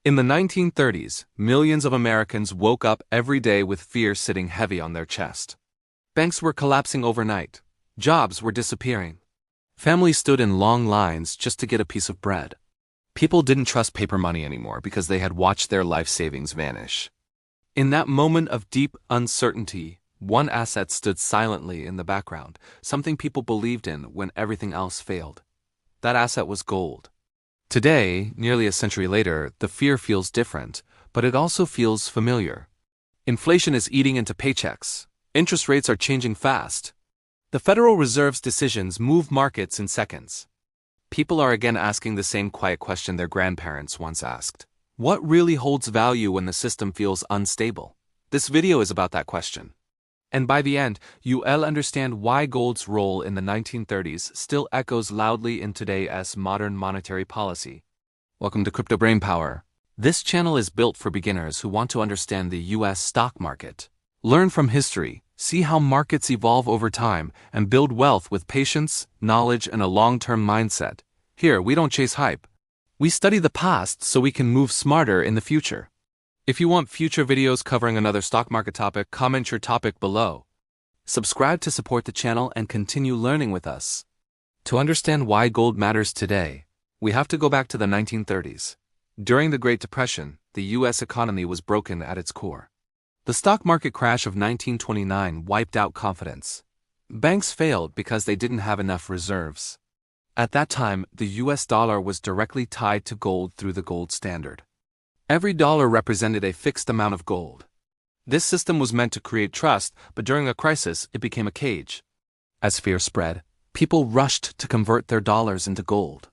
In the 1930s, millions of Americans woke up every day with fear sitting heavy on their chest. Banks were collapsing overnight. Jobs were disappearing. Families stood in long lines just to get a piece of bread. People didn't trust paper money anymore because they had watched their life savings vanish. In that moment of deep uncertainty, one asset stood silently in the background, something people believed in when everything else failed. That asset was gold. Today, nearly a century later, the fear feels different, but it also feels familiar. Inflation is eating into paychecks. Interest rates are changing fast. The Federal Reserve's decisions move markets in seconds. People are again asking the same quiet question their grandparents once asked. What really holds value when the system feels unstable? This video is about that question. And by the end, you'll understand why gold's role in the 1930s still echoes loudly in today's modern monetary policy. Welcome to Crypto Brainpower. This channel is built for beginners who want to understand the US stock market. Learn from history, see how markets evolve over time, and build wealth with patience, knowledge, and a long-term mindset. Here, we don't chase hype. We study the past so we can move smarter in the future. If you want future videos covering another stock market topic, comment your topic below. Subscribe to support the channel and continue learning with us. To understand why gold matters today, we have to go back to the 1930s. During the Great Depression, the US economy was broken at its core. The stock market crash of 1929 wiped out confidence. Banks failed because they didn't have enough reserves. At that time, the US dollar was directly tied to gold through the gold standard. Every dollar represented a fixed amount of gold. This system was meant to create trust, but during a crisis, it became a cage. As fear spread, people rushed to convert their dollars into gold.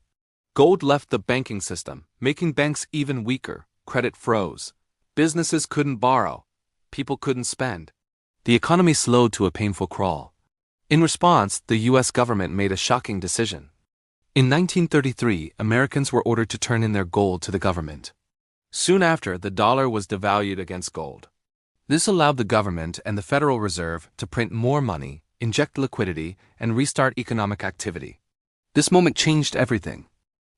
Gold left the banking system, making banks even weaker. Credit froze. Businesses couldn't borrow. People couldn't spend. The economy slowed to a painful crawl. In response, the US government made a shocking decision. In 1933, Americans were ordered to turn in their gold to the government. Soon after, the dollar was devalued against gold. This allowed the government and the Federal Reserve to print more money, inject liquidity, and restart economic activity. This moment changed everything.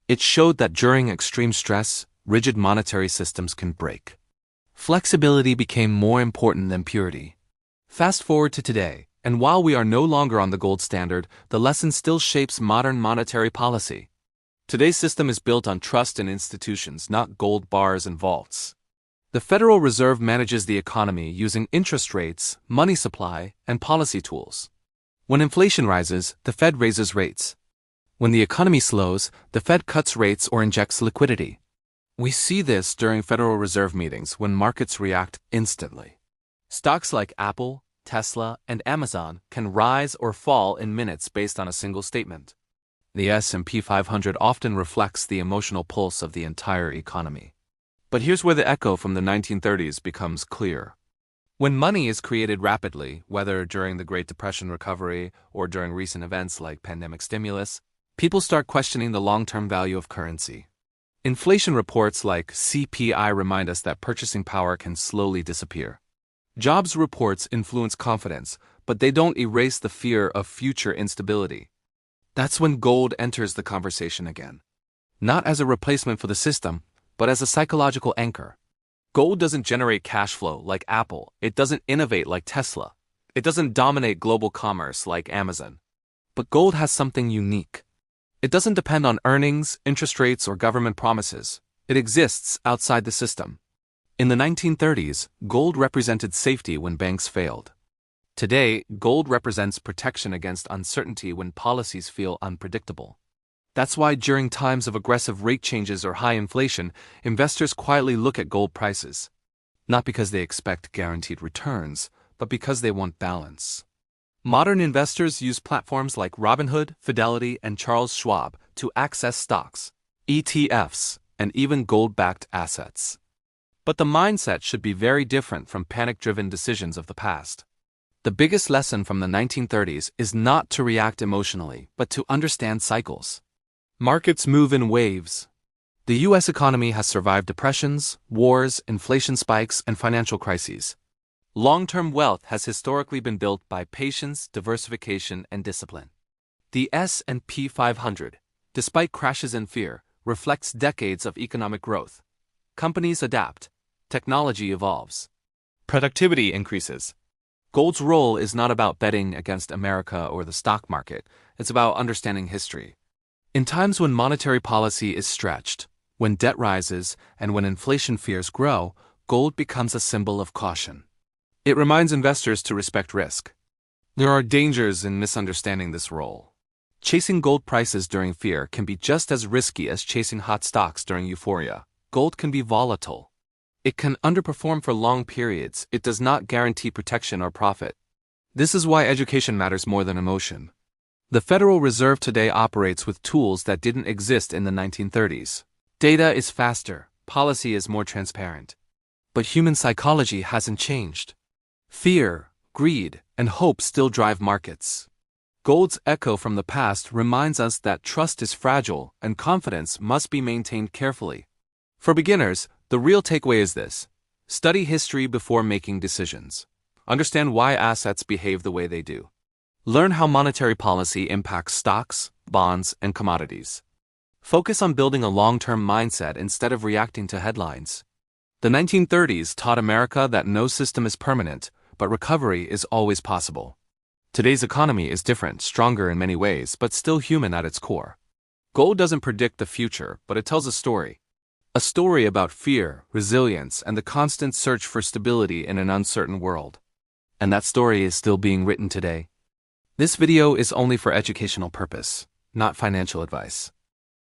It showed that during extreme stress, rigid monetary systems can break. Flexibility became more important than purity. Fast forward to today, and while we are no longer on the gold standard, the lesson still shapes modern monetary policy. Today's system is built on trust in institutions, not gold bars and vaults. The Federal Reserve manages the economy using interest rates, money supply, and policy tools. When inflation rises, the Fed raises rates. When the economy slows, the Fed cuts rates or injects liquidity. We see this during Federal Reserve meetings when markets react instantly. Stocks like Apple, Tesla, and Amazon can rise or fall in minutes based on a single statement. The S&P 500 often reflects the emotional pulse of the entire economy. But here's where the echo from the 1930s becomes clear. When money is created rapidly, whether during the Great Depression recovery or during recent events like pandemic stimulus, people start questioning the long-term value of currency. Inflation reports like CPI remind us that purchasing power can slowly disappear. Jobs reports influence confidence, but they don't erase the fear of future instability. That's when gold enters the conversation again. Not as a replacement for the system, but as a psychological anchor. Gold doesn't generate cash flow like Apple. It doesn't innovate like Tesla. It doesn't dominate global commerce like Amazon. But gold has something unique. It doesn't depend on earnings, interest rates, or government promises. It exists outside the system. In the 1930s, gold represented safety when banks failed. Today, gold represents protection against uncertainty when policies feel unpredictable. That's why during times of aggressive rate changes or high inflation, investors quietly look at gold prices. Not because they expect guaranteed returns, but because they want balance. Modern investors use platforms like Robinhood, Fidelity, and Charles Schwab to access stocks, ETFs, and even gold-backed assets. But the mindset should be very different from panic-driven decisions of the past. The biggest lesson from the 1930s is not to react emotionally, but to understand cycles. Markets move in waves. The US economy has survived depressions, wars, inflation spikes, and financial crises. Long-term wealth has historically been built by patience, diversification, and discipline. The S&P 500, despite crashes and fear, reflects decades of economic growth. Companies adapt. Technology evolves. Productivity increases. Gold's role is not about betting against America or the stock market, it's about understanding history. In times when monetary policy is stretched, when debt rises, and when inflation fears grow, gold becomes a symbol of caution. It reminds investors to respect risk. There are dangers in misunderstanding this role. Chasing gold prices during fear can be just as risky as chasing hot stocks during euphoria. Gold can be volatile. It can underperform for long periods. It does not guarantee protection or profit. This is why education matters more than emotion. The Federal Reserve today operates with tools that didn't exist in the 1930s. Data is faster, policy is more transparent. But human psychology hasn't changed. Fear, greed, and hope still drive markets. Gold's echo from the past reminds us that trust is fragile and confidence must be maintained carefully. For beginners, the real takeaway is this: study history before making decisions. Understand why assets behave the way they do. Learn how monetary policy impacts stocks, bonds, and commodities. Focus on building a long-term mindset instead of reacting to headlines. The 1930s taught America that no system is permanent, but recovery is always possible. Today's economy is different, stronger in many ways, but still human at its core. Gold doesn't predict the future, but it tells a story. A story about fear, resilience, and the constant search for stability in an uncertain world. And that story is still being written today. This video is only for educational purpose, not financial advice.